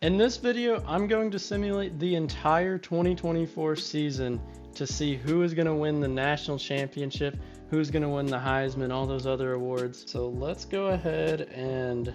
In this video, I'm going to simulate the entire 2024 season to see who is going to win the national championship, who's going to win the Heisman, all those other awards. So let's go ahead and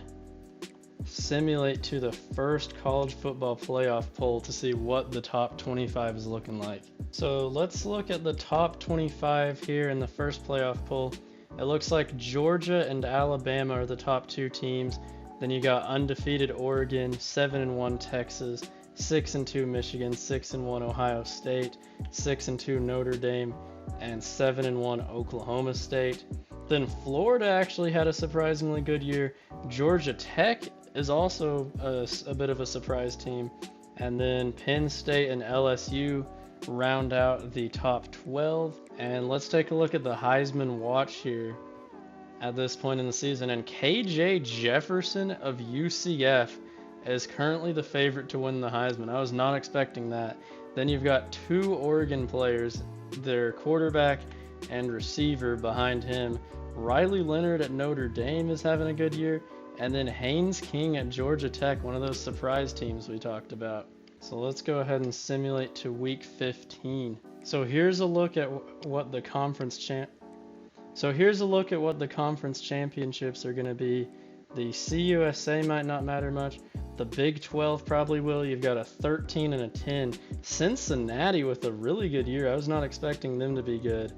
simulate to the first college football playoff poll to see what the top 25 is looking like. So let's look at the top 25 here in the first playoff poll. It looks like Georgia and Alabama are the top two teams. Then you got undefeated Oregon, 7-1 Texas, 6-2 Michigan, 6-1 Ohio State, 6-2 Notre Dame, and 7-1 Oklahoma State. Then Florida actually had a surprisingly good year. Georgia Tech is also a bit of a surprise team. And then Penn State and LSU round out the top 12. And let's take a look at the Heisman watch here at this point in the season, and KJ Jefferson of UCF is currently the favorite to win the Heisman. I was not expecting that. Then you've got two Oregon players, their quarterback and receiver behind him. Riley Leonard at Notre Dame is having a good year, and then Haynes King at Georgia Tech, one of those surprise teams we talked about. So let's go ahead and simulate to week 15. So here's a look at what the conference championships are going to be. The CUSA might not matter much. The Big 12 probably will. You've got a 13 and a 10. Cincinnati with a really good year. I was not expecting them to be good.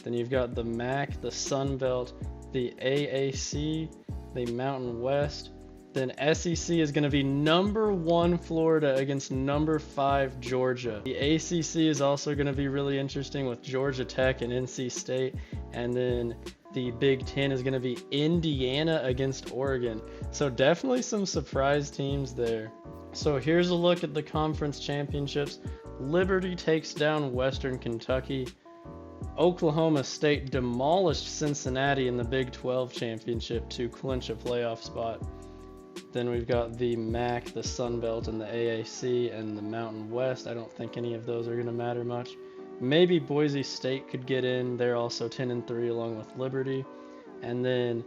Then you've got the MAC, the Sun Belt, the AAC, the Mountain West. Then SEC is going to be number 1 Florida against number 5 Georgia. The ACC is also going to be really interesting with Georgia Tech and NC State. And then the Big 10 is going to be Indiana against Oregon. So definitely some surprise teams there. So here's a look at the conference championships. Liberty takes down Western Kentucky. Oklahoma State demolished Cincinnati in the Big 12 championship to clinch a playoff spot. Then we've got the MAC, the Sun Belt, and the AAC, and the Mountain West. I don't think any of those are going to matter much. Maybe Boise State could get in. They're also 10-3 along with Liberty. And then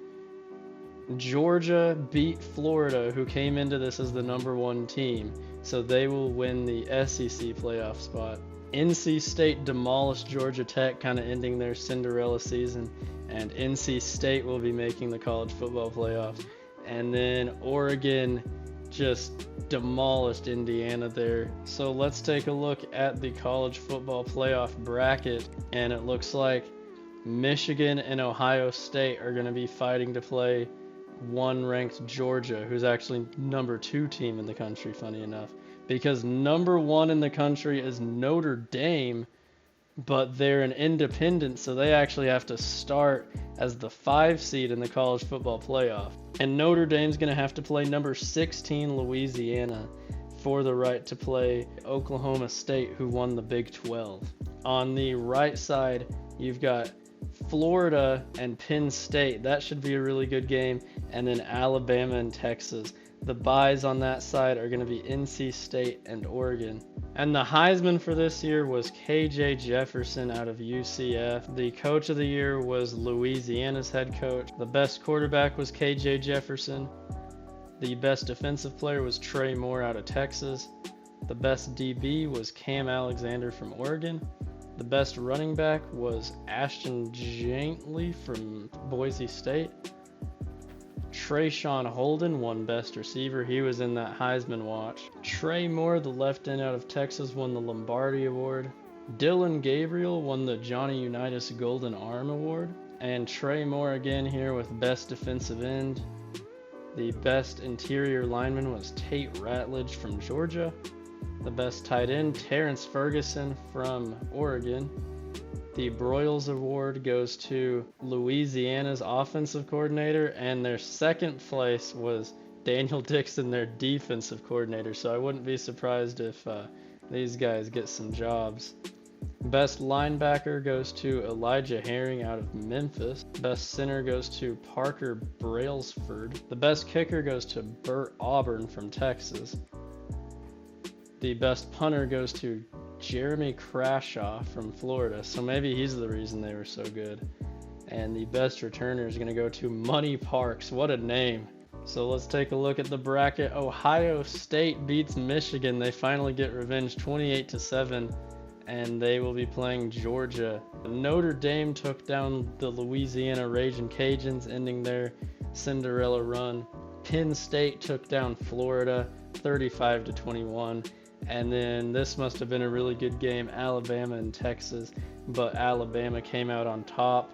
Georgia beat Florida, who came into this as the number 1 team. So they will win the SEC playoff spot. NC State demolished Georgia Tech, kind of ending their Cinderella season. And NC State will be making the college football playoff. And then Oregon just demolished Indiana there. So let's take a look at the college football playoff bracket, and it looks like Michigan and Ohio State are going to be fighting to play 1-ranked Georgia, who's actually number 2 team in the country, funny enough, because number 1 in the country is Notre Dame, but they're an independent, so they actually have to start as the 5 seed in the college football playoff. And Notre Dame's going to have to play number 16 Louisiana for the right to play Oklahoma State, who won the Big 12. On the right side, you've got Florida and Penn State. That should be a really good game. And then Alabama and Texas. The byes on that side are going to be NC State and Oregon. And the Heisman for this year was KJ Jefferson out of UCF. The coach of the year was Louisiana's head coach. The best quarterback was KJ Jefferson. The best defensive player was Trey Moore out of Texas. The best DB was Cam Alexander from Oregon. The best running back was Ashton Jantley from Boise State. Trayshawn Holden won Best Receiver. He was in that Heisman watch. Trey Moore, the left end out of Texas, won the Lombardi Award. Dylan Gabriel won the Johnny Unitas Golden Arm Award. And Trey Moore again here with Best Defensive End. The best interior lineman was Tate Ratledge from Georgia. The best tight end, Terrence Ferguson from Oregon. The Broyles Award goes to Louisiana's offensive coordinator, and their second place was Daniel Dixon, their defensive coordinator. So I wouldn't be surprised if these guys get some jobs. Best linebacker goes to Elijah Herring out of Memphis. Best center goes to Parker Brailsford. The best kicker goes to Burt Auburn from Texas. The best punter goes to Jeremy Crashaw from Florida, so maybe he's the reason they were so good. And the best returner is going to go to Money Parks. What a name. So let's take a look at the bracket. Ohio State beats Michigan. They finally get revenge 28-7, and they will be playing Georgia. Notre Dame took down the Louisiana Ragin' Cajuns, ending their Cinderella run. Penn State took down Florida 35-21. And then this must have been a really good game, Alabama and Texas, but Alabama came out on top,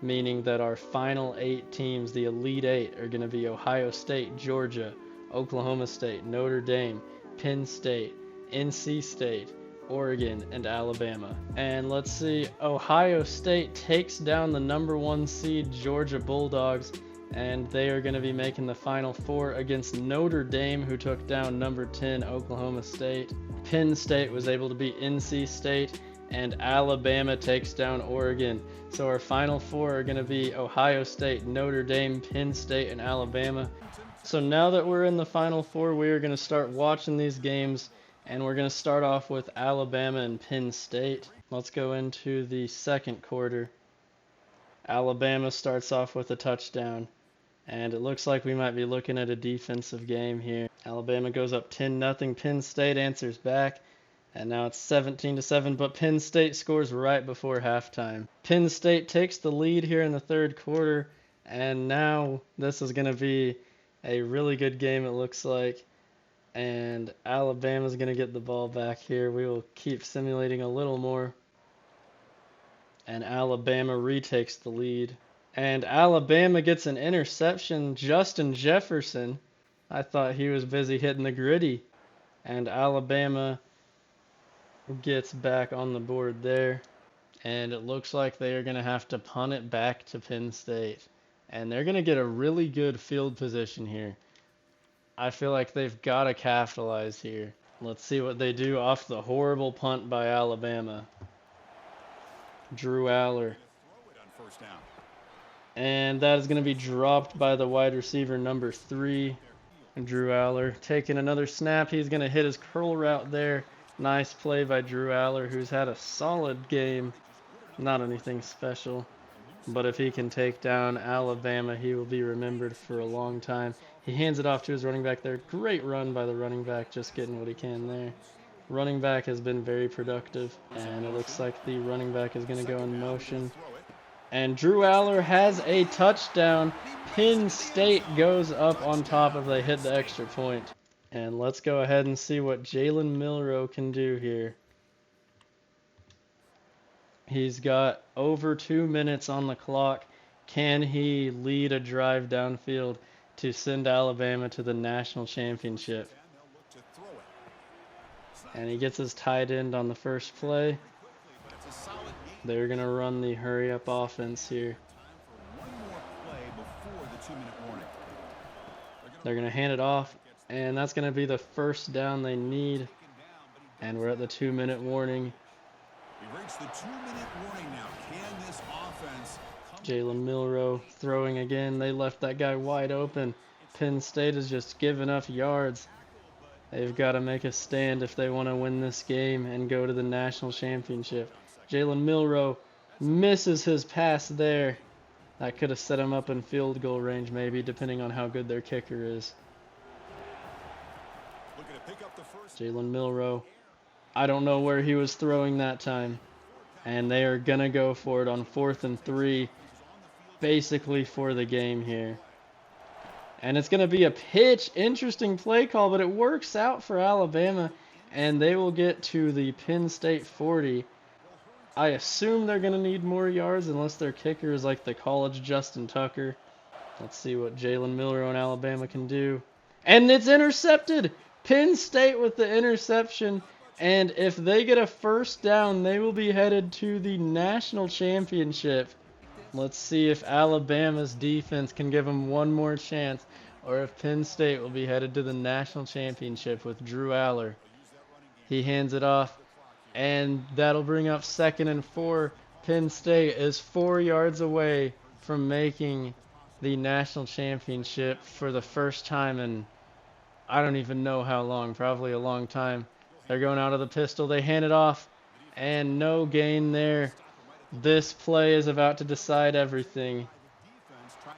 meaning that our final 8 teams, the Elite 8, are going to be Ohio State, Georgia, Oklahoma State, Notre Dame, Penn State, NC State, Oregon, and Alabama. And let's see, Ohio State takes down the number 1 seed Georgia Bulldogs, and they are going to be making the Final Four against Notre Dame, who took down number 10 Oklahoma State. Penn State was able to beat NC State, and Alabama takes down Oregon. So our Final Four are going to be Ohio State, Notre Dame, Penn State, and Alabama. So now that we're in the Final Four, we are going to start watching these games, and we're going to start off with Alabama and Penn State. Let's go into the second quarter. Alabama starts off with a touchdown, and it looks like we might be looking at a defensive game here. Alabama goes up 10-0. Penn State answers back, and now it's 17-7, but Penn State scores right before halftime. Penn State takes the lead here in the third quarter, and now this is going to be a really good game, it looks like. And Alabama's going to get the ball back here. We will keep simulating a little more. And Alabama retakes the lead. And Alabama gets an interception. Justin Jefferson, I thought he was busy hitting the gritty. And Alabama gets back on the board there. And it looks like they are going to have to punt it back to Penn State. And they're going to get a really good field position here. I feel like they've got to capitalize here. Let's see what they do off the horrible punt by Alabama. Drew Allar. And that is going to be dropped by the wide receiver number 3. Drew Allar taking another snap. He's going to hit his curl route there. Nice play by Drew Allar, who's had a solid game. Not anything special. But if he can take down Alabama, he will be remembered for a long time. He hands it off to his running back there. Great run by the running back, just getting what he can there. Running back has been very productive, and it looks like the running back is going to go in motion. And Drew Allar has a touchdown. Penn State goes up on top if they hit the extra point. And let's go ahead and see what Jalen Milroe can do here. He's got over 2 minutes on the clock. Can he lead a drive downfield to send Alabama to the national championship? And he gets his tight end on the first play. They're going to run the hurry-up offense here. They're going to hand it off, and that's going to be the first down they need. And we're at the 2-minute warning. Jalen Milroe throwing again. They left that guy wide open. Penn State has just given up yards. They've got to make a stand if they want to win this game and go to the national championship. Jalen Milroe misses his pass there. That could have set him up in field goal range maybe, depending on how good their kicker is. Jalen Milroe, I don't know where he was throwing that time. And they are going to go for it on 4th and 3, basically for the game here. And it's going to be a pitch. Interesting play call, but it works out for Alabama. And they will get to the Penn State 40. I assume they're going to need more yards unless their kicker is like the college Justin Tucker. Let's see what Jalen Milroe and Alabama can do. And it's intercepted! Penn State with the interception. And if they get a first down, they will be headed to the national championship. Let's see if Alabama's defense can give them one more chance, or if Penn State will be headed to the national championship with Drew Allar. He hands it off, and that'll bring up 2nd and 4. Penn State is 4 yards away from making the national championship for the first time in I don't even know how long, probably a long time. They're going out of the pistol. They hand it off, and no gain there. This play is about to decide everything.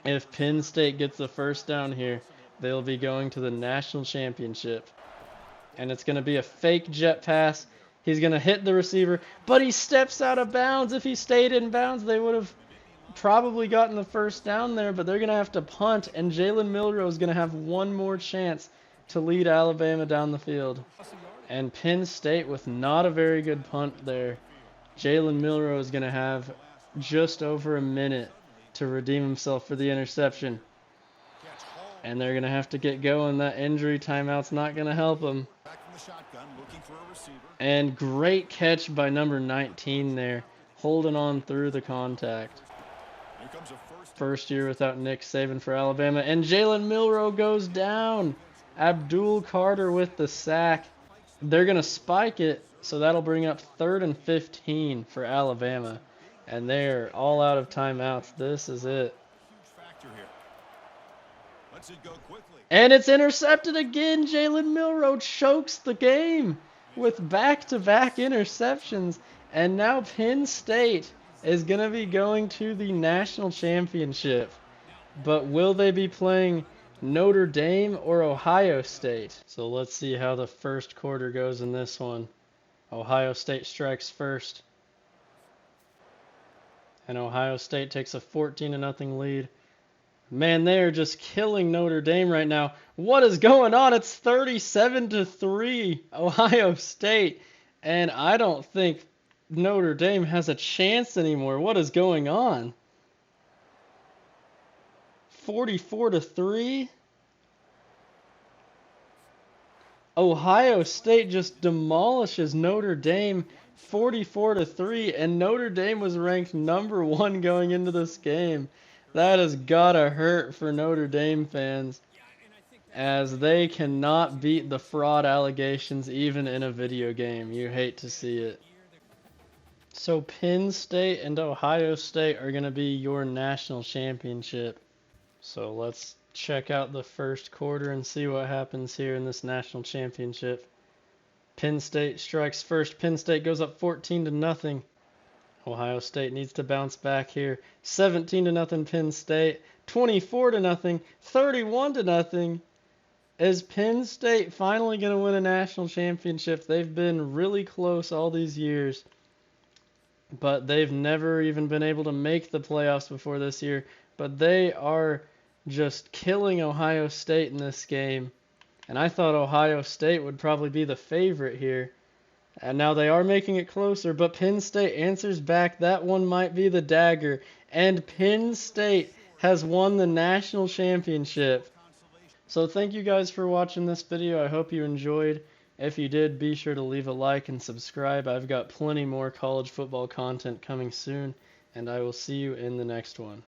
If Penn State gets the first down here, they'll be going to the national championship. And it's going to be a fake jet pass. He's going to hit the receiver, but he steps out of bounds. If he stayed in bounds, they would have probably gotten the first down there, but they're going to have to punt, and Jalen Milroe is going to have one more chance to lead Alabama down the field. And Penn State with not a very good punt there. Jalen Milroe is going to have just over a minute to redeem himself for the interception. And they're going to have to get going. That injury timeout's not going to help him. And great catch by number 19 there, holding on through the contact. First year without Nick Saban for Alabama. And Jalen Milroe goes down. Abdul Carter with the sack. They're going to spike it, so that'll bring up 3rd and 15 for Alabama. And they're all out of timeouts. This is it. And it's intercepted again. Jalen Milroe chokes the game with back-to-back interceptions. And now Penn State is going to be going to the national championship. But will they be playing Notre Dame or Ohio State? So let's see how the first quarter goes in this one. Ohio State strikes first. And Ohio State takes a 14-0 lead. Man, they are just killing Notre Dame right now. What is going on? It's 37-3 Ohio State. And I don't think Notre Dame has a chance anymore. What is going on? 44-3. Ohio State just demolishes Notre Dame 44-3, and Notre Dame was ranked number 1 going into this game. That has gotta hurt for Notre Dame fans, as they cannot beat the fraud allegations even in a video game. You hate to see it. So Penn State and Ohio State are going to be your national championship. So let's check out the first quarter and see what happens here in this national championship. Penn State strikes first. Penn State goes up 14-0. Ohio State needs to bounce back here. 17-0 Penn State. 24-0. 31-0. Is Penn State finally going to win a national championship? They've been really close all these years, but they've never even been able to make the playoffs before this year. But they are just killing Ohio State in this game. And I thought Ohio State would probably be the favorite here. And now they are making it closer, but Penn State answers back. That one might be the dagger. And Penn State has won the national championship. So thank you guys for watching this video. I hope you enjoyed. If you did, be sure to leave a like and subscribe. I've got plenty more college football content coming soon, and I will see you in the next one.